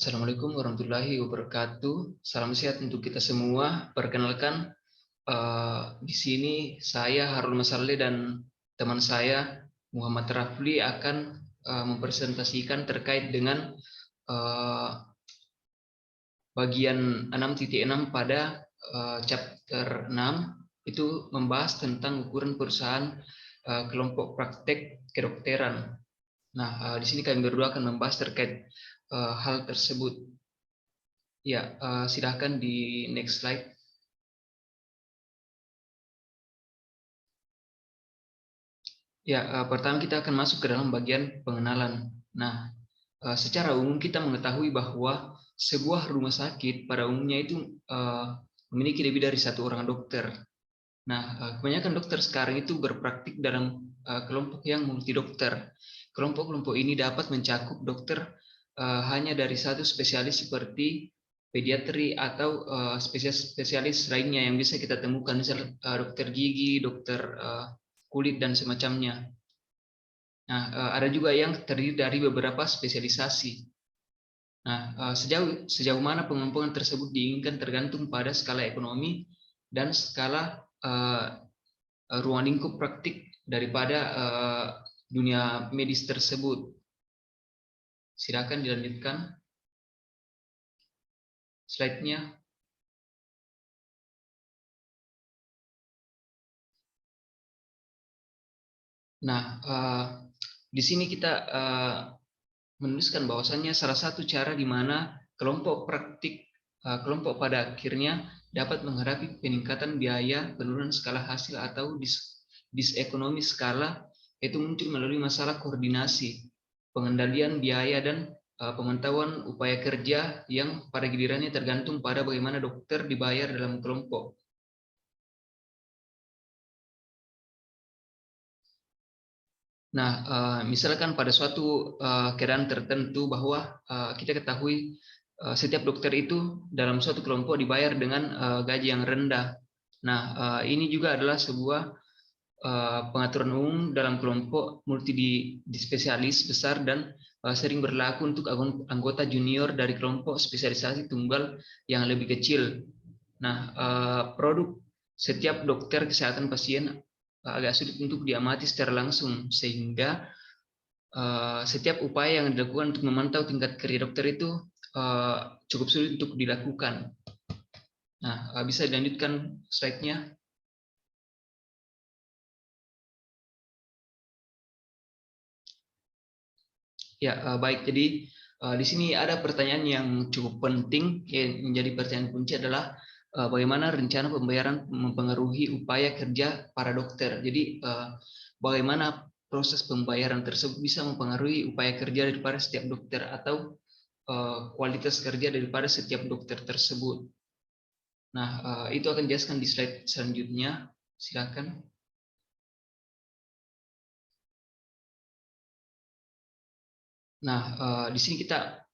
Assalamualaikum warahmatullahi wabarakatuh. Salam sehat untuk kita semua. Perkenalkan, di sini saya Harun Masaleh dan teman saya Muhammad Rafli akan mempresentasikan terkait dengan eh, bagian 6.6 pada chapter 6, itu membahas tentang ukuran perusahaan kelompok praktek kedokteran. Nah, di sini kami berdua akan membahas terkait hal tersebut. Ya, silahkan di next slide. Ya, pertama kita akan masuk ke dalam bagian pengenalan. Nah, secara umum kita mengetahui bahwa sebuah rumah sakit pada umumnya itu memiliki lebih dari satu orang dokter. Nah, kebanyakan dokter sekarang itu berpraktik dalam kelompok yang multi dokter. Kelompok-kelompok ini dapat mencakup dokter hanya dari satu spesialis seperti pediatri atau spesialis lainnya yang bisa kita temukan, misalnya dokter gigi, dokter kulit dan semacamnya. Nah, ada juga yang terdiri dari beberapa spesialisasi. Nah, sejauh mana pengembangan tersebut diinginkan tergantung pada skala ekonomi dan skala ruang lingkup praktik daripada dunia medis tersebut. Silakan dilanjutkan slide-nya. Nah, di sini kita menuliskan bahwasannya salah satu cara di mana kelompok kelompok pada akhirnya dapat menghadapi peningkatan biaya, penurunan skala hasil atau disekonomi skala, itu muncul melalui masalah koordinasi, pengendalian biaya dan pengetahuan upaya kerja yang pada gilirannya tergantung pada bagaimana dokter dibayar dalam kelompok. Nah, misalkan pada suatu keadaan tertentu bahwa kita ketahui setiap dokter itu dalam suatu kelompok dibayar dengan gaji yang rendah. Nah, ini juga adalah sebuah pengaturan umum dalam kelompok multidispesialis besar dan sering berlaku untuk anggota junior dari kelompok spesialisasi tunggal yang lebih kecil. Nah, produk setiap dokter kesehatan pasien agak sulit untuk diamati secara langsung, sehingga setiap upaya yang dilakukan untuk memantau tingkat kerja dokter itu cukup sulit untuk dilakukan. Nah, bisa dilanjutkan slide-nya. Ya, baik. Jadi di sini ada pertanyaan yang cukup penting, yang menjadi pertanyaan kunci adalah bagaimana rencana pembayaran mempengaruhi upaya kerja para dokter. Jadi bagaimana proses pembayaran tersebut bisa mempengaruhi upaya kerja daripada setiap dokter atau kualitas kerja daripada setiap dokter tersebut. Nah, itu akan dijelaskan di slide selanjutnya. Silakan. Nah, di sini kita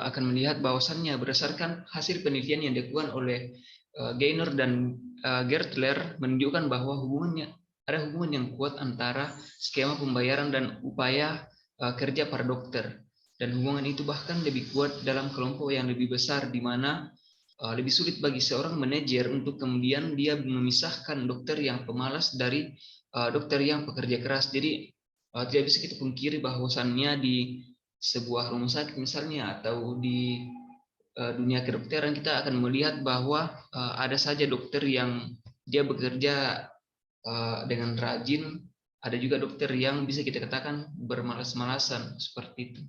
akan melihat bahwasannya berdasarkan hasil penelitian yang dilakukan oleh Gaynor dan Gertler menunjukkan bahwa ada hubungan yang kuat antara skema pembayaran dan upaya kerja para dokter. Dan hubungan itu bahkan lebih kuat dalam kelompok yang lebih besar, di mana lebih sulit bagi seorang manajer untuk kemudian dia memisahkan dokter yang pemalas dari dokter yang pekerja keras. Jadi tidak bisa kita pungkiri bahwasannya di sebuah rumah sakit misalnya atau di dunia kedokteran kita akan melihat bahwa ada saja dokter yang dia bekerja dengan rajin, ada juga dokter yang bisa kita katakan bermalas-malasan seperti itu.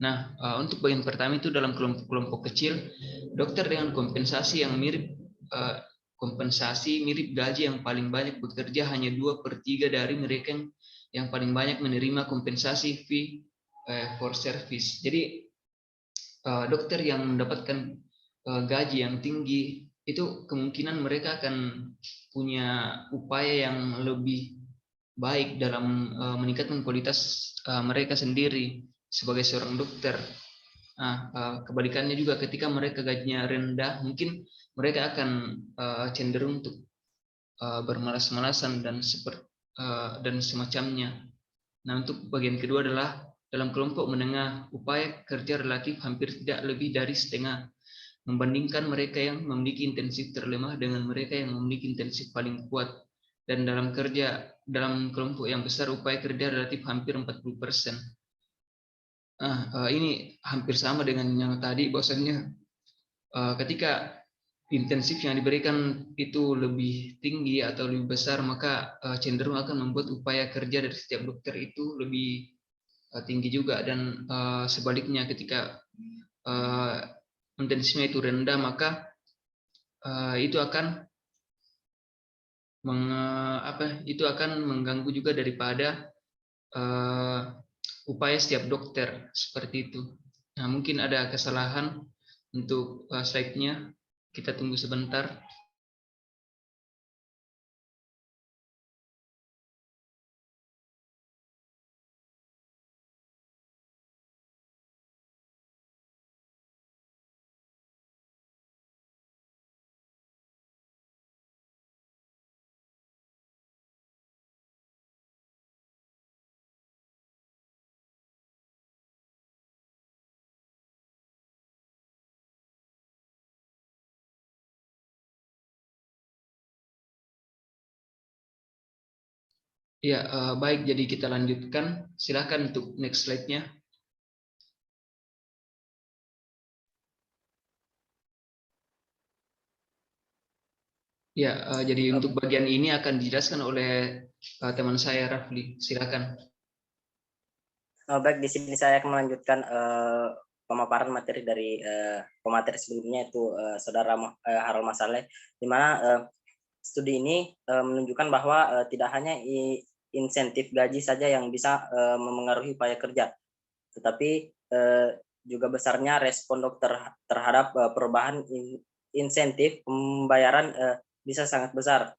Nah, untuk bagian pertama itu dalam kelompok-kelompok kecil, dokter dengan kompensasi yang mirip gaji yang paling banyak bekerja hanya 2/3 dari mereka yang paling banyak menerima kompensasi fee for service. Jadi dokter yang mendapatkan gaji yang tinggi itu kemungkinan mereka akan punya upaya yang lebih baik dalam meningkatkan kualitas mereka sendiri sebagai seorang dokter. Nah, kebalikannya juga ketika mereka gajinya rendah, mungkin mereka akan cenderung untuk bermalas-malasan dan semacamnya. Nah, untuk bagian kedua adalah Dalam kelompok menengah, upaya kerja relatif hampir tidak lebih dari setengah, membandingkan mereka yang memiliki intensif terlemah dengan mereka yang memiliki intensif paling kuat. Dan dalam kelompok yang besar, upaya kerja relatif hampir 40%. Ini hampir sama dengan yang tadi, bahwasannya ketika intensif yang diberikan itu lebih tinggi atau lebih besar, maka cenderung akan membuat upaya kerja dari setiap dokter itu lebih tinggi juga. Dan sebaliknya, ketika intensifnya itu rendah, maka itu akan mengganggu juga daripada upaya setiap dokter, seperti itu. Nah, mungkin ada kesalahan untuk slide-nya. Kita tunggu sebentar. Ya, baik. Jadi kita lanjutkan. Silakan untuk next slide-nya. Ya, jadi untuk bagian ini akan dijelaskan oleh teman saya, Rafli. Silakan. Baik, di sini saya akan melanjutkan pemaparan materi dari pemateri sebelumnya, itu Saudara Harul Masaleh, di mana studi ini menunjukkan bahwa tidak hanya insentif gaji saja yang bisa memengaruhi upaya kerja, tetapi juga besarnya respon dokter terhadap perubahan insentif pembayaran bisa sangat besar,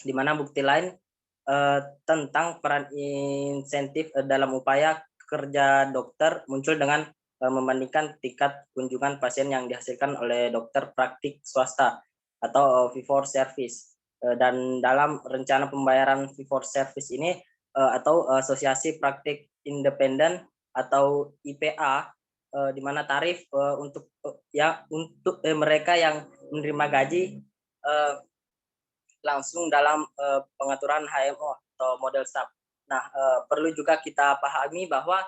di mana bukti lain tentang peran insentif dalam upaya kerja dokter muncul dengan membandingkan tingkat kunjungan pasien yang dihasilkan oleh dokter praktik swasta atau fee for service. Dan dalam rencana pembayaran fee for service ini atau Asosiasi Praktik Independen atau IPA, di mana tarif untuk mereka yang menerima gaji langsung dalam pengaturan HMO atau model staff. Nah, perlu juga kita pahami bahwa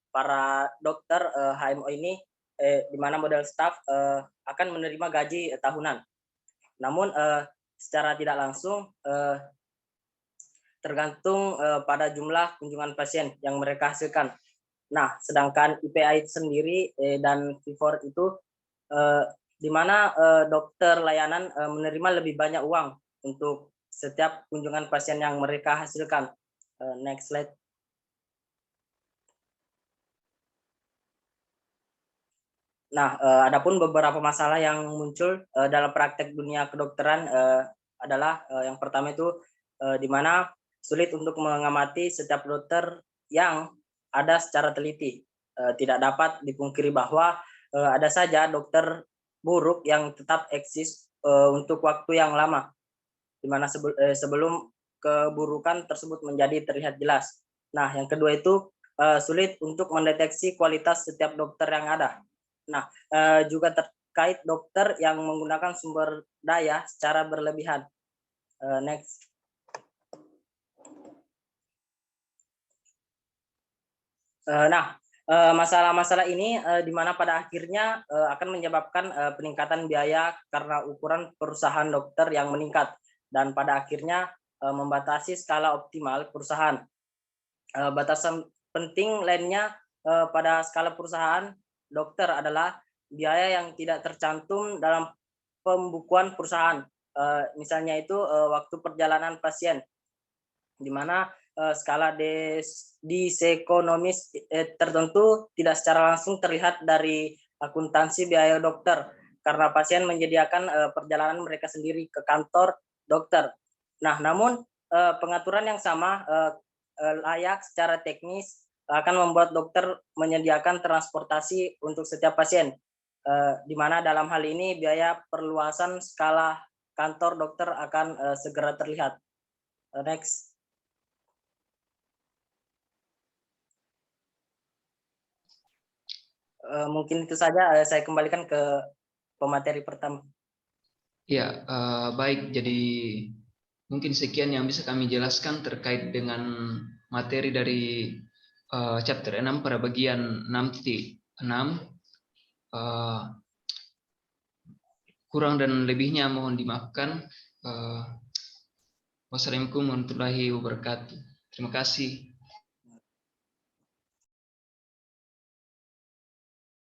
para dokter HMO ini di mana model staff akan menerima gaji tahunan. Namun secara tidak langsung tergantung pada jumlah kunjungan pasien yang mereka hasilkan. Nah, sedangkan IPA itu sendiri dan V4 itu di mana dokter layanan menerima lebih banyak uang untuk setiap kunjungan pasien yang mereka hasilkan. Next slide. Nah, adapun beberapa masalah yang muncul dalam praktek dunia kedokteran adalah yang pertama itu di mana sulit untuk mengamati setiap dokter yang ada secara teliti. Tidak dapat dipungkiri bahwa ada saja dokter buruk yang tetap eksis untuk waktu yang lama, di mana sebelum keburukan tersebut menjadi terlihat jelas. Nah, yang kedua itu sulit untuk mendeteksi kualitas setiap dokter yang ada. Nah, juga terkait dokter yang menggunakan sumber daya secara berlebihan. Next. Nah, masalah-masalah ini di mana pada akhirnya akan menyebabkan peningkatan biaya karena ukuran perusahaan dokter yang meningkat, dan pada akhirnya membatasi skala optimal perusahaan. Batasan penting lainnya pada skala perusahaan dokter adalah biaya yang tidak tercantum dalam pembukuan perusahaan. Misalnya itu waktu perjalanan pasien, di mana skala disekonomis tertentu tidak secara langsung terlihat dari akuntansi biaya dokter karena pasien menyediakan perjalanan mereka sendiri ke kantor dokter. Nah, namun pengaturan yang sama layak secara teknis akan membuat dokter menyediakan transportasi untuk setiap pasien, di mana dalam hal ini biaya perluasan skala kantor dokter akan segera terlihat. Next. mungkin itu saja, saya kembalikan ke pemateri pertama. Ya, baik. Jadi mungkin sekian yang bisa kami jelaskan terkait dengan materi dari chapter 6 pada bagian 6.6. Kurang dan lebihnya mohon dimaafkan. Wassalamualaikum warahmatullahi wabarakatuh. Terima kasih.